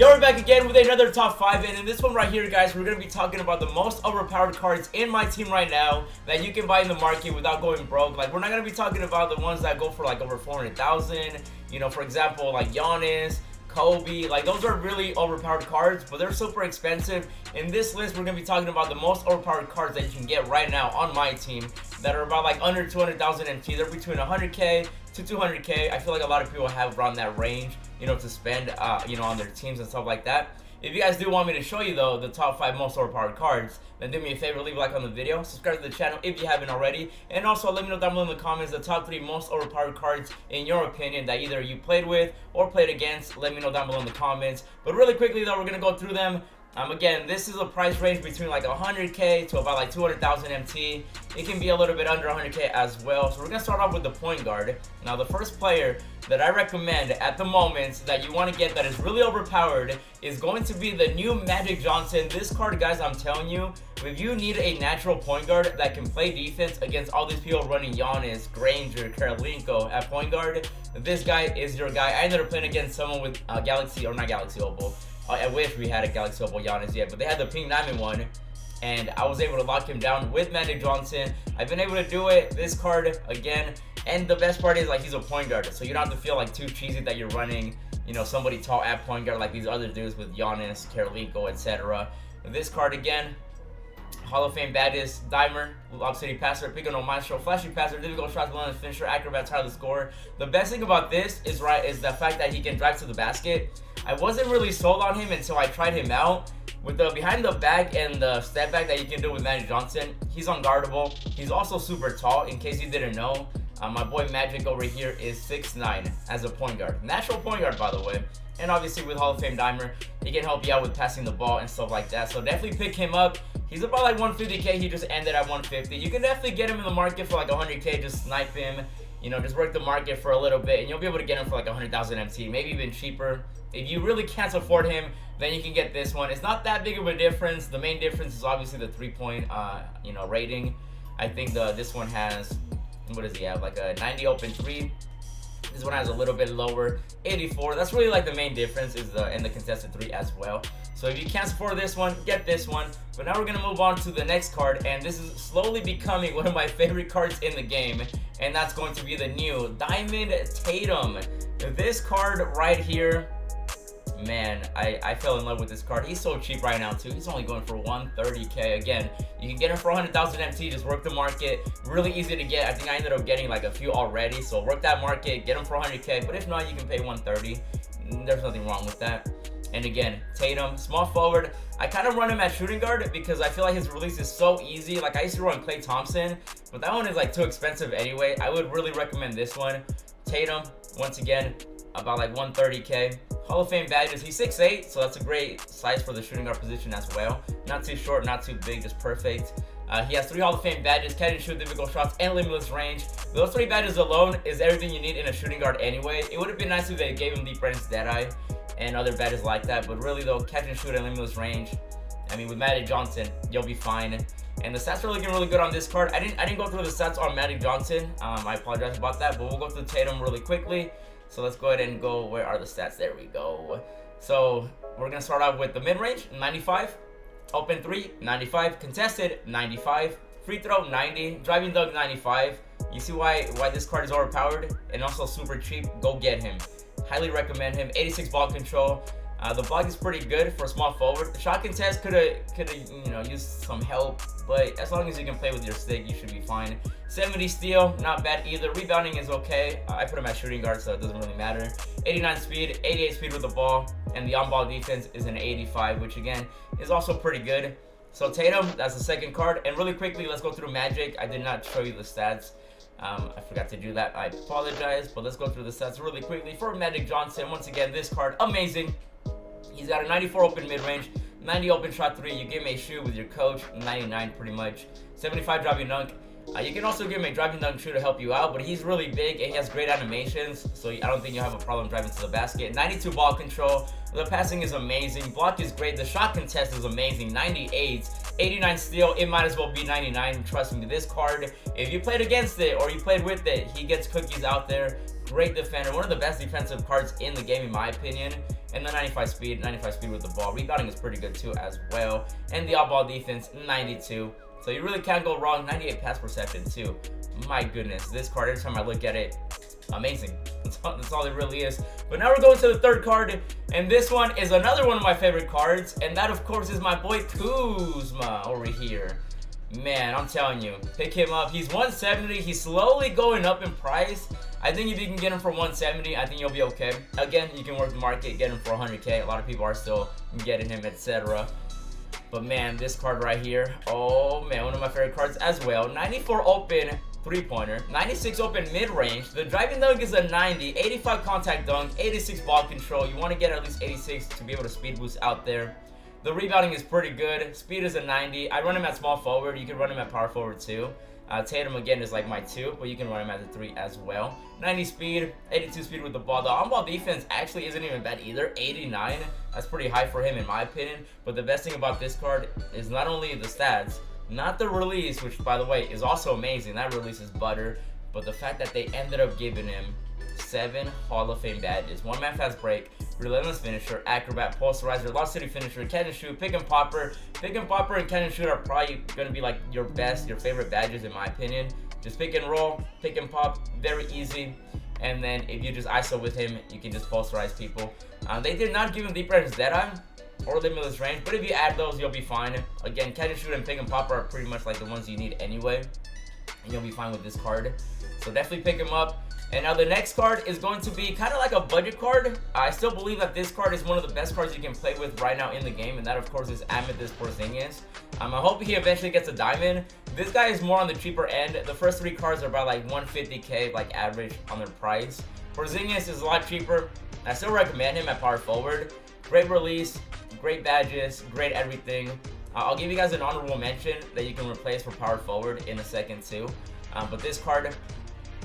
Yo, we're back again with another top 5, and in this one right here, guys, we're going to be talking about the most overpowered cards in my team right now that you can buy in the market without going broke. Like, we're not going to be talking about the ones that go for like over 400,000, you know, for example, like Giannis, Kobe. Like, those are really overpowered cards, but they're super expensive. In this list, we're going to be talking about the most overpowered cards that you can get right now on my team that are about like under 200,000 MT. They're between 100k to 200k. I feel like a lot of people have around that range, you know, to spend, you know, on their teams and stuff like that. If you guys do want me to show you, though, the top 5 most overpowered cards, then do me a favor, leave a like on the video, subscribe to the channel if you haven't already, and also let me know down below in the comments the top 3 most overpowered cards in your opinion that either you played with or played against. Let me know down below in the comments. But really quickly, though, we're going to go through them. Again, this is a price range between like 100k to about like 200,000 MT. It can be a little bit under 100k as well. So we're going to start off with the point guard. Now, the first player that I recommend at the moment that you want to get that is really overpowered is going to be the new Magic Johnson. This card, guys, I'm telling you, if you need a natural point guard that can play defense against all these people running Giannis, Granger, Kirilenko at point guard, this guy is your guy. I ended up playing against someone with Galaxy, or not Galaxy Opal. I wish we had a Galaxy Opal Giannis yet, but they had the Pink Diamond one, and I was able to lock him down with Magic Johnson. I've been able to do it, this card, again, and the best part is, like, he's a point guard, so you don't have to feel, like, too cheesy that you're running, you know, somebody tall at point guard like these other dudes with Giannis, Kirilenko, etc. This card, again, Hall of Fame badges, Dimer, Lob City passer, Pico no maestro, flashy passer, difficult shots, balance finisher, acrobat, tireless scorer. The best thing about this is the fact that he can drive to the basket. I wasn't really sold on him until I tried him out. With the behind the back and the step back that you can do with Magic Johnson, he's unguardable. He's also super tall, in case you didn't know. My boy Magic over here is 6'9" as a point guard. Natural point guard, by the way. And obviously with Hall of Fame Dimer, he can help you out with passing the ball and stuff like that. So definitely pick him up. He's about like 150k. He just ended at 150. You can definitely get him in the market for like 100k. Just snipe him. You know, just work the market for a little bit, and you'll be able to get him for like 100,000 MT, maybe even cheaper. If you really can't afford him, then you can get this one. It's not that big of a difference. The main difference is obviously the 3-point, you know, rating. I think this one has, what does he have? Like a 90 open 3. This one has a little bit lower, 84. That's really like the main difference, is and the contested 3 as well. So if you can't afford this one, get this one. But now we're going to move on to the next card, and this is slowly becoming one of my favorite cards in the game, and that's going to be the new Diamond Tatum. This card right here, man, I fell in love with this card. He's so cheap right now too. He's only going for 130k. Again, you can get him for 100,000 MT. Just work the market. Really easy to get. I think I ended up getting like a few already. So work that market, get him for 100k. But if not, you can pay 130. There's nothing wrong with that. And again, Tatum, small forward. I kind of run him at shooting guard because I feel like his release is so easy. Like, I used to run Klay Thompson, but that one is like too expensive anyway. I would really recommend this one. Tatum, once again, about like 130k. Hall of Fame badges. He's 6'8", so that's a great size for the shooting guard position as well. Not too short, not too big, just perfect. He has 3 Hall of Fame badges, catch and shoot, difficult shots, and limitless range. Those 3 badges alone is everything you need in a shooting guard anyway. It would have been nice if they gave him deep range Deadeye and other badges like that, but really though, catch and shoot and limitless range, I mean, with Magic Johnson, you'll be fine. And the stats are looking really good on this card. I didn't go through the stats on Magic Johnson. I apologize about that, but we'll go through Tatum really quickly. So let's go ahead and go, where are the stats? There we go. So we're going to start off with the mid-range, 95. Open 3, 95. Contested, 95. Free throw, 90. Driving dunk, 95. You see why this card is overpowered and also super cheap? Go get him. Highly recommend him. 86 ball control. The block is pretty good for a small forward. The shot contest could have you know, used some help, but as long as you can play with your stick, you should be fine. 70 steal, not bad either. Rebounding is okay. I put him at shooting guard, so it doesn't really matter. 89 speed, 88 speed with the ball, and the on-ball defense is an 85, which again is also pretty good. So Tatum, that's the second card. And really quickly, let's go through Magic. I did not show you the stats. I forgot to do that. I apologize, but let's go through the stats really quickly for Magic Johnson. Once again, this card, amazing. He's got a 94 open mid-range, 90 open shot 3. You give him a shoe with your coach, 99 pretty much. 75 driving dunk. You can also give him a driving dunk shoe to help you out, but he's really big and he has great animations, so I don't think you'll have a problem driving to the basket. 92 ball control. The passing is amazing. Block is great. The shot contest is amazing. 98. 89 steal. It might as well be 99. Trust me, this card, if you played against it or you played with it, he gets cookies out there. Great defender. One of the best defensive cards in the game, in my opinion. And the 95 speed with the ball. Rebounding is pretty good too as well. And the off-ball defense, 92. So you really can't go wrong. 98 pass perception too. My goodness, this card, every time I look at it, amazing. That's all it really is. But now we're going to the third card, and this one is another one of my favorite cards, and that of course is my boy Kuzma over here. Man, I'm telling you, pick him up. He's 170. He's slowly going up in price. I think if you can get him for 170, I think you'll be okay. Again, you can work the market, get him for 100K. A lot of people are still getting him, etc. But man, this card right here, oh man, one of my favorite cards as well. 94 open three-pointer, 96 open mid-range. The driving dunk is a 90, 85 contact dunk, 86 ball control. You want to get at least 86 to be able to speed boost out there. The rebounding is pretty good. Speed is a 90. I run him at small forward. You can run him at power forward too. Tatum again is like my 2, but you can run him at the 3 as well. 90 speed, 82 speed with the ball. The on-ball defense actually isn't even bad either. 89. That's pretty high for him in my opinion. But the best thing about this card is not only the stats, not the release, which by the way is also amazing. That release is butter. But the fact that they ended up giving him 7 Hall of Fame badges. One man fast break, relentless finisher, acrobat, posterizer, lost city finisher, catch and shoot, pick and popper. Pick and popper and catch and shoot are probably going to be like your favorite badges in my opinion. Just pick and roll, pick and pop, very easy. And then if you just ISO with him, you can just posterize people. They did not give him deep range Deadeye or limitless range, but if you add those, you'll be fine. Again, catch and shoot and pick and popper are pretty much like the ones you need anyway, and you'll be fine with this card. So definitely pick him up. And now the next card is going to be kind of like a budget card. I still believe that this card is one of the best cards you can play with right now in the game, and that of course is Kristaps Porzingis. I hope he eventually gets a diamond. This guy is more on the cheaper end. The first 3 cards are about like 150K like average on their price. Porzingis is a lot cheaper. I still recommend him at power forward. Great release, great badges, great everything. I'll give you guys an honorable mention that you can replace for power forward in a second too. But this card,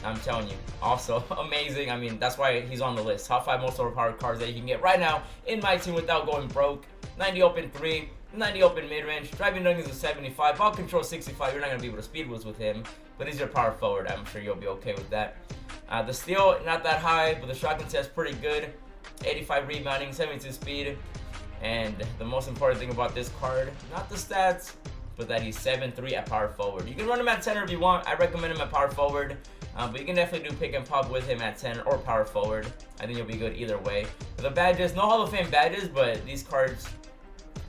I'm telling you, also amazing. I mean, that's why he's on the list. Top 5 most overpowered cards that you can get right now in my team without going broke. 90 open 3, 90 open mid-range. Driving dunk is a 75. Ball control 65. You're not going to be able to speed boost with him, but he's your power forward. I'm sure you'll be okay with that. The steal, not that high, but the shot contest pretty good. 85 rebounding, 72 speed. And the most important thing about this card, not the stats, but that he's 7'3" at power forward. You can run him at center if you want. I recommend him at power forward. But you can definitely do pick and pop with him at 10 or power forward. I think you'll be good either way. The badges, no Hall of Fame badges, but these cards,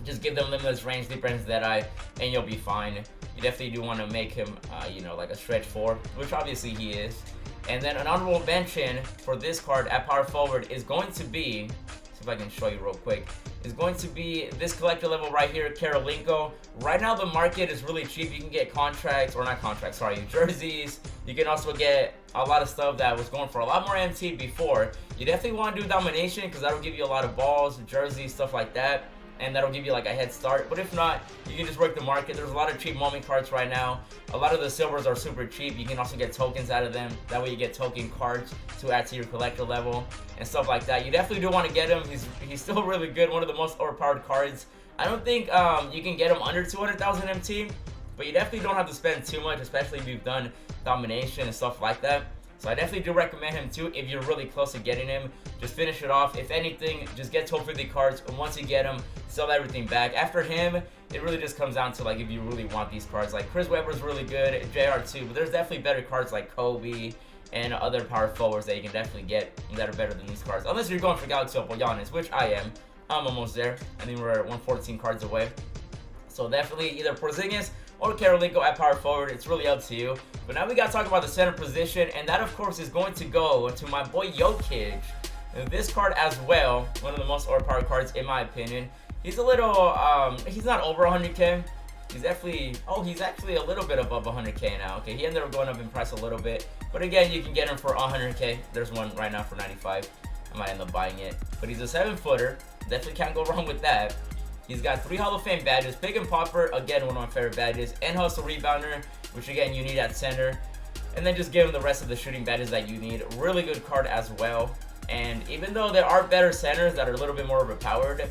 just give them limitless range, deep range Deadeye, and you'll be fine. You definitely do want to make him, you know, like a stretch 4, which obviously he is. And then an honorable mention for this card at power forward is going to be, see if I can show you real quick, is going to be this collector level right here, Kirilenko. Right now the market is really cheap. You can get contracts, or not contracts, sorry, jerseys. You can also get a lot of stuff that was going for a lot more MT before. You definitely want to do domination because that'll give you a lot of balls, jerseys, stuff like that. And that'll give you like a head start. But if not, you can just work the market. There's a lot of cheap moment cards right now. A lot of the silvers are super cheap. You can also get tokens out of them. That way you get token cards to add to your collector level and stuff like that. You definitely do want to get him. He's still really good. One of the most overpowered cards. I don't think you can get him under 200,000 MT, but you definitely don't have to spend too much, especially if you've done domination and stuff like that. So I definitely do recommend him too if you're really close to getting him. Just finish it off. If anything, just get 250 cards, and once you get them, sell everything back. After him, it really just comes down to like if you really want these cards. Like Chris Webber's really good, JR too, but there's definitely better cards like Kobe and other power forwards that you can definitely get that are better than these cards. Unless you're going for Galaxy Opal Giannis, which I am. I'm almost there. I think we're at 114 cards away. So definitely either Porzingis or Kirilenko at power forward. It's really up to you. But now we got to talk about the center position, and that of course is going to go to my boy Jokic. And this card as well, one of the most overpowered cards in my opinion. He's a little, he's not over 100K. He's definitely, oh, he's actually a little bit above 100K now. Okay, he ended up going up in price a little bit. But again, you can get him for 100K. There's one right now for 95. I might end up buying it. But he's a 7-footer. Definitely can't go wrong with that. He's got 3 Hall of Fame badges. Pick and Popper, again, one of my favorite badges. And Hustle Rebounder, which again, you need at center. And then just give him the rest of the shooting badges that you need. Really good card as well. And even though there are better centers that are a little bit more overpowered,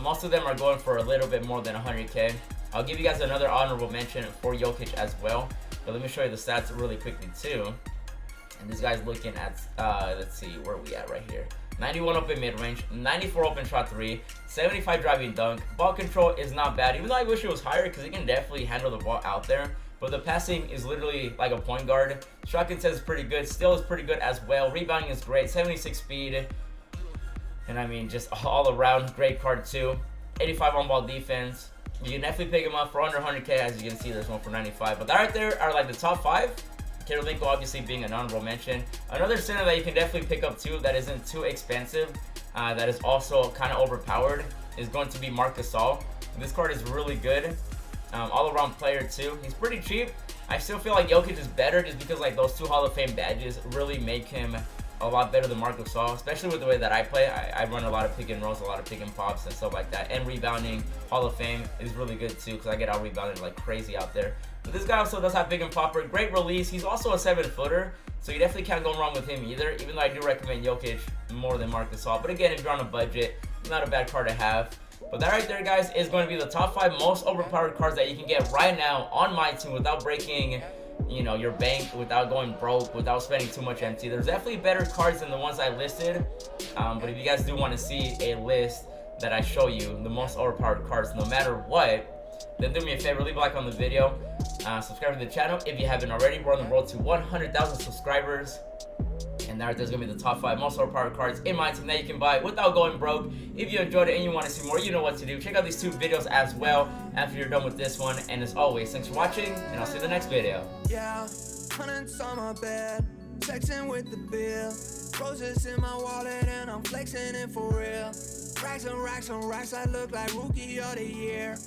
most of them are going for a little bit more than 100K. I'll give you guys another honorable mention for Jokic as well. But let me show you the stats really quickly too. And this guy's looking at, let's see, where are we at right here? 91 open mid-range, 94 open shot 3, 75 driving dunk. Ball control is not bad, even though I wish it was higher because he can definitely handle the ball out there. But the passing is literally like a point guard. Shot contest is pretty good. Steal is pretty good as well. Rebounding is great. 76 speed. And I mean, just all around great card too. 85 on ball defense. You can definitely pick him up for under 100K. As you can see, there's one for 95. But that right there are like the top 5. Kirilenko obviously being an honorable mention. Another center that you can definitely pick up too that isn't too expensive, that is also kind of overpowered, is going to be Marc Gasol. This card is really good. All-around player too. He's pretty cheap. I still feel like Jokic is better just because like those 2 Hall of Fame badges really make him a lot better than Marc Gasol, especially with the way that I play. I run a lot of pick and rolls, a lot of pick and pops and stuff like that. And rebounding, Hall of Fame is really good too because I get out rebounded like crazy out there. But this guy also does have pick and popper, great release. He's also a 7-footer, so you definitely can't go wrong with him either, even though I do recommend Jokic more than Marc Gasol. But again, if you're on a budget, not a bad card to have. But that right there, guys, is going to be the top 5 most overpowered cards that you can get right now on Myteam without breaking, you know, your bank, without going broke, without spending too much MT. There's definitely better cards than the ones I listed. But if you guys do want to see a list that I show you, the most overpowered cards, no matter what, then do me a favor, leave a like on the video, subscribe to the channel if you haven't already. We're on the road to 100,000 subscribers. And there's going to be the top 5 most overpowered cards in Myteam that you can buy without going broke. If you enjoyed it and you want to see more, you know what to do. Check out these 2 videos as well after you're done with this one. And as always, thanks for watching, and I'll see you in the next video. Yeah, hundreds on my bed, flexing with the bill. Roses in my wallet and I'm flexing it for real. Racks and racks and racks, I look like rookie of the year.